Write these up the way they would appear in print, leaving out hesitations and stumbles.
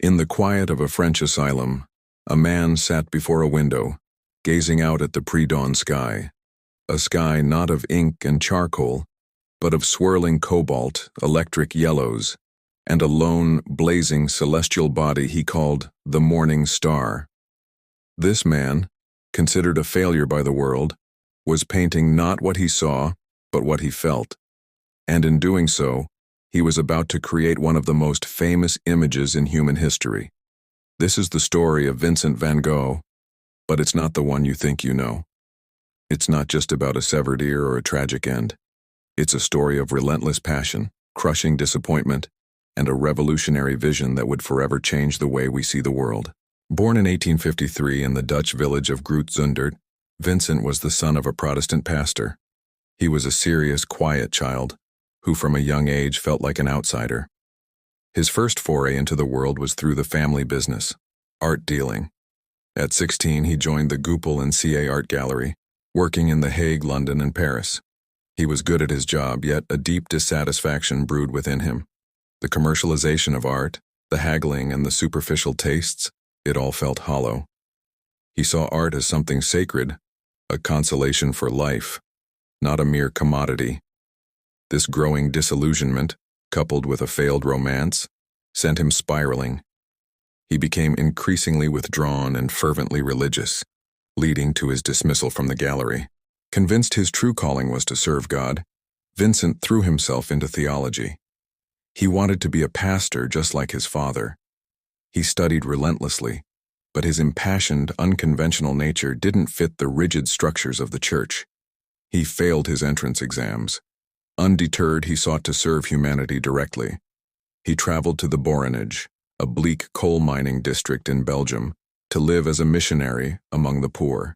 In the quiet of a French asylum, a man sat before a window, gazing out at the pre-dawn sky, a sky not of ink and charcoal, but of swirling cobalt, electric yellows, and a lone, blazing celestial body he called the Morning Star. This man, considered a failure by the world, was painting not what he saw, but what he felt, and in doing so, he was about to create one of the most famous images in human history. This is the story of Vincent van Gogh, but it's not the one you think you know. It's not just about a severed ear or a tragic end. It's a story of relentless passion, crushing disappointment, and a revolutionary vision that would forever change the way we see the world. Born in 1853 in the Dutch village of Groot-Zundert, Vincent was the son of a Protestant pastor. He was a serious, quiet child, who from a young age felt like an outsider. His first foray into the world was through the family business, art dealing. At 16, he joined the Goupil and CA Art Gallery, working in The Hague, London, and Paris. He was good at his job, yet a deep dissatisfaction brewed within him. The commercialization of art, the haggling, and the superficial tastes, it all felt hollow. He saw art as something sacred, a consolation for life, not a mere commodity. This growing disillusionment, coupled with a failed romance, sent him spiraling. He became increasingly withdrawn and fervently religious, leading to his dismissal from the gallery. Convinced his true calling was to serve God, Vincent threw himself into theology. He wanted to be a pastor just like his father. He studied relentlessly, but his impassioned, unconventional nature didn't fit the rigid structures of the church. He failed his entrance exams. Undeterred, he sought to serve humanity directly. He traveled to the Borinage, a bleak coal mining district in Belgium, to live as a missionary among the poor.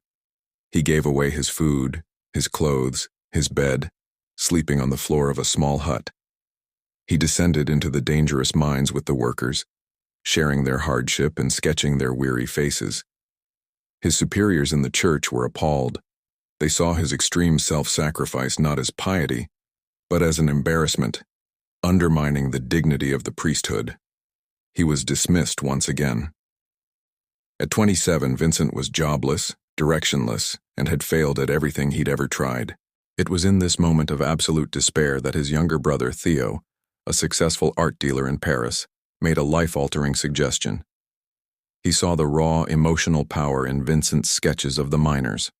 He gave away his food, his clothes, his bed, sleeping on the floor of a small hut. He descended into the dangerous mines with the workers, sharing their hardship and sketching their weary faces. His superiors in the church were appalled. They saw his extreme self-sacrifice not as piety, but as an embarrassment, undermining the dignity of the priesthood. He was dismissed once again. At 27, Vincent was jobless, directionless, and had failed at everything he'd ever tried. It was in this moment of absolute despair that his younger brother, Theo, a successful art dealer in Paris, made a life-altering suggestion. He saw the raw, emotional power in Vincent's sketches of the miners.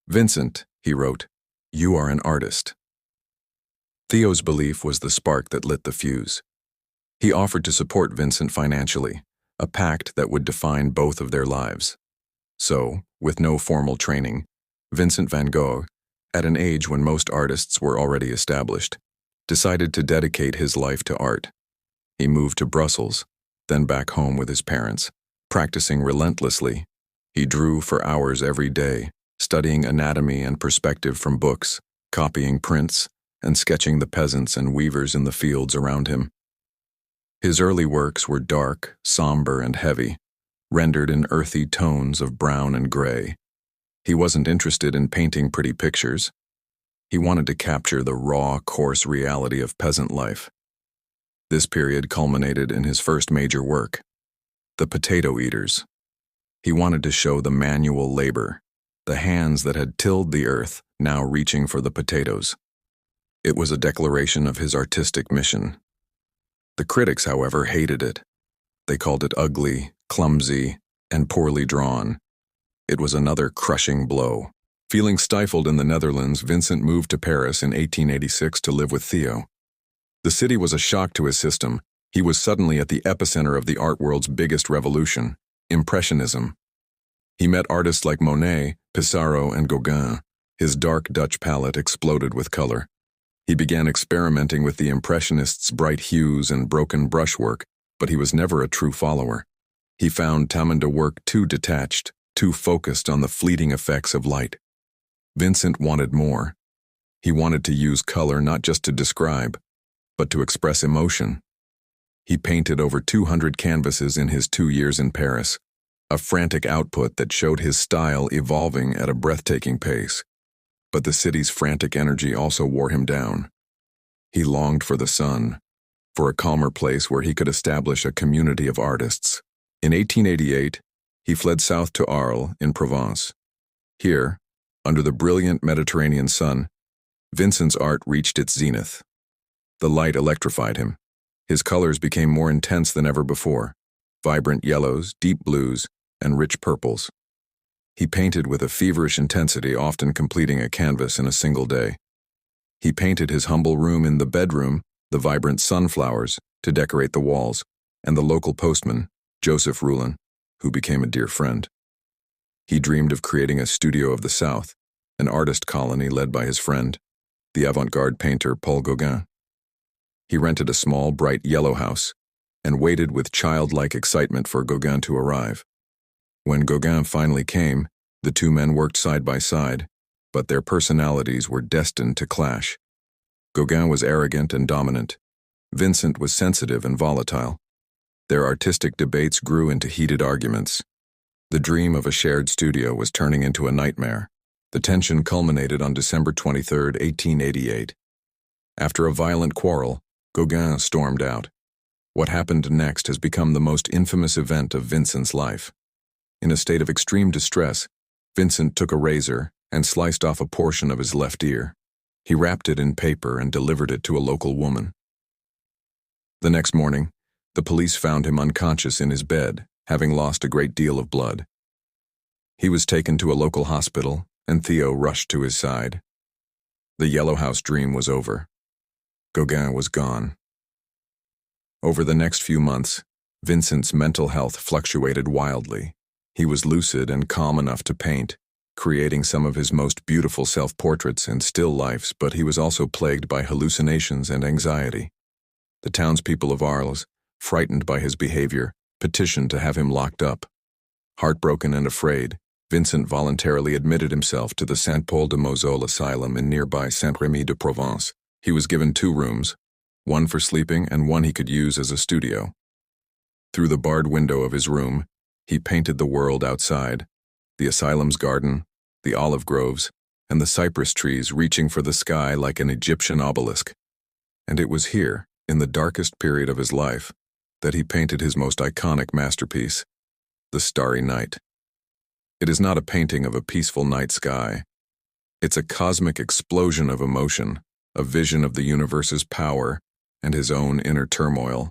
"Vincent," he wrote, "you are an artist." Theo's belief was the spark that lit the fuse. He offered to support Vincent financially, a pact that would define both of their lives. So, with no formal training, Vincent van Gogh, at an age when most artists were already established, decided to dedicate his life to art. He moved to Brussels, then back home with his parents. Practicing relentlessly, he drew for hours every day, studying anatomy and perspective from books, copying prints, and sketching the peasants and weavers in the fields around him. His early works were dark, somber, and heavy, rendered in earthy tones of brown and gray. He wasn't interested in painting pretty pictures. He wanted to capture the raw, coarse reality of peasant life. This period culminated in his first major work, The Potato Eaters. He wanted to show the manual labor, the hands that had tilled the earth, now reaching for the potatoes. It was a declaration of his artistic mission. The critics, however, hated it. They called it ugly, clumsy, and poorly drawn. It was another crushing blow. Feeling stifled in the Netherlands, Vincent moved to Paris in 1886 to live with Theo. The city was a shock to his system. He was suddenly at the epicenter of the art world's biggest revolution, Impressionism. He met artists like Monet, Pissarro, and Gauguin. His dark Dutch palette exploded with color. He began experimenting with the Impressionists' bright hues and broken brushwork, but he was never a true follower. He found Taman's work too detached, too focused on the fleeting effects of light. Vincent wanted more. He wanted to use color not just to describe, but to express emotion. He painted over 200 canvases in his 2 years in Paris, a frantic output that showed his style evolving at a breathtaking pace. But the city's frantic energy also wore him down. He longed for the sun, for a calmer place where he could establish a community of artists. In 1888, he fled south to Arles in Provence. Here, under the brilliant Mediterranean sun, Vincent's art reached its zenith. The light electrified him. His colors became more intense than ever before, vibrant yellows, deep blues, and rich purples. He painted with a feverish intensity, often completing a canvas in a single day. He painted his humble room in the bedroom, the vibrant sunflowers to decorate the walls, and the local postman, Joseph Roulin, who became a dear friend. He dreamed of creating a studio of the South, an artist colony led by his friend, the avant-garde painter Paul Gauguin. He rented a small, bright yellow house and waited with childlike excitement for Gauguin to arrive. When Gauguin finally came, the two men worked side by side, but their personalities were destined to clash. Gauguin was arrogant and dominant. Vincent was sensitive and volatile. Their artistic debates grew into heated arguments. The dream of a shared studio was turning into a nightmare. The tension culminated on December 23, 1888. After a violent quarrel, Gauguin stormed out. What happened next has become the most infamous event of Vincent's life. In a state of extreme distress, Vincent took a razor and sliced off a portion of his left ear. He wrapped it in paper and delivered it to a local woman. The next morning, the police found him unconscious in his bed, having lost a great deal of blood. He was taken to a local hospital, and Theo rushed to his side. The Yellow House dream was over. Gauguin was gone. Over the next few months, Vincent's mental health fluctuated wildly. He was lucid and calm enough to paint, creating some of his most beautiful self-portraits and still lifes, but he was also plagued by hallucinations and anxiety. The townspeople of Arles, frightened by his behavior, petitioned to have him locked up. Heartbroken and afraid, Vincent voluntarily admitted himself to the Saint-Paul-de-Moselle asylum in nearby Saint-Rémy-de-Provence. He was given 2 rooms, one for sleeping and one he could use as a studio. Through the barred window of his room, he painted the world outside, the asylum's garden, the olive groves, and the cypress trees reaching for the sky like an Egyptian obelisk. And it was here, in the darkest period of his life, that he painted his most iconic masterpiece, the Starry Night. It is not a painting of a peaceful night sky. It's a cosmic explosion of emotion, a vision of the universe's power and his own inner turmoil.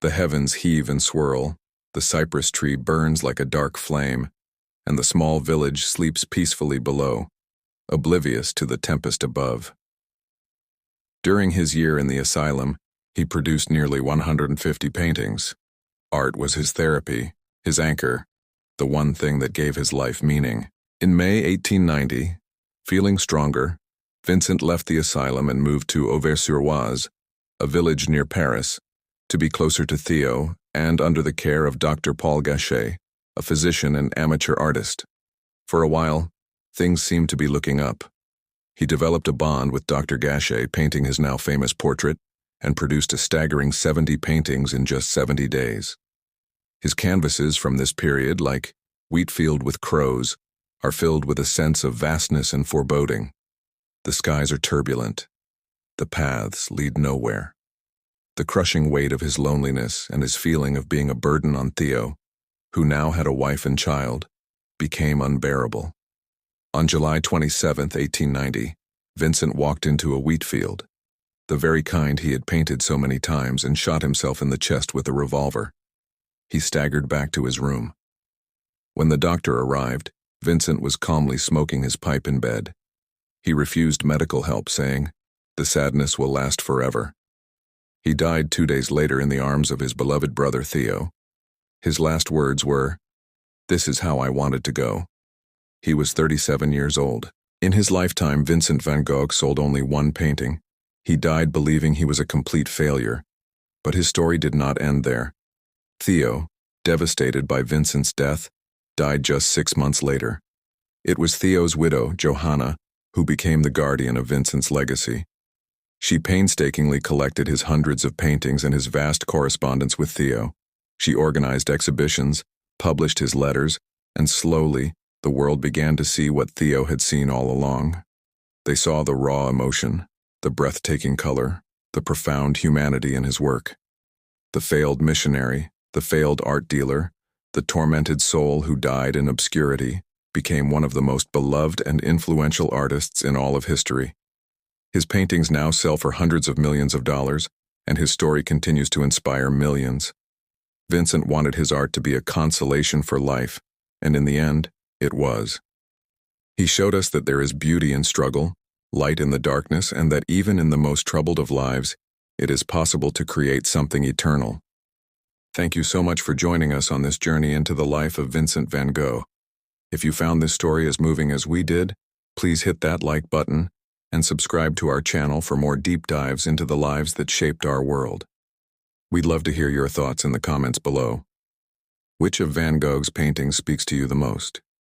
The heavens heave and swirl, the cypress tree burns like a dark flame, and the small village sleeps peacefully below, oblivious to the tempest above. During his year in the asylum, he produced nearly 150 paintings. Art was his therapy, his anchor, the one thing that gave his life meaning. In May 1890, feeling stronger, Vincent left the asylum and moved to Auvers-sur-Oise, a village near Paris, to be closer to Theo and under the care of Dr. Paul Gachet, a physician and amateur artist. For a while, things seemed to be looking up. He developed a bond with Dr. Gachet, painting his now famous portrait, and produced a staggering 70 paintings in just 70 days. His canvases from this period, like Wheatfield with Crows, are filled with a sense of vastness and foreboding. The skies are turbulent. The paths lead nowhere. The crushing weight of his loneliness and his feeling of being a burden on Theo, who now had a wife and child, became unbearable. On July 27, 1890, Vincent walked into a wheat field, the very kind he had painted so many times, and shot himself in the chest with a revolver. He staggered back to his room. When the doctor arrived, Vincent was calmly smoking his pipe in bed. He refused medical help, saying, "The sadness will last forever." He died 2 days later in the arms of his beloved brother Theo. His last words were, "This is how I wanted to go." He was 37 years old. In his lifetime, Vincent van Gogh sold only 1 painting. He died believing he was a complete failure. But his story did not end there. Theo, devastated by Vincent's death, died just 6 months later. It was Theo's widow, Johanna, who became the guardian of Vincent's legacy. She painstakingly collected his hundreds of paintings and his vast correspondence with Theo. She organized exhibitions, published his letters, and slowly, the world began to see what Theo had seen all along. They saw the raw emotion, the breathtaking color, the profound humanity in his work. The failed missionary, the failed art dealer, the tormented soul who died in obscurity, became one of the most beloved and influential artists in all of history. His paintings now sell for hundreds of millions of dollars, and his story continues to inspire millions. Vincent wanted his art to be a consolation for life, and in the end, it was. He showed us that there is beauty in struggle, light in the darkness, and that even in the most troubled of lives, it is possible to create something eternal. Thank you so much for joining us on this journey into the life of Vincent van Gogh. If you found this story as moving as we did, please hit that like button and subscribe to our channel for more deep dives into the lives that shaped our world. We'd love to hear your thoughts in the comments below. Which of Van Gogh's paintings speaks to you the most?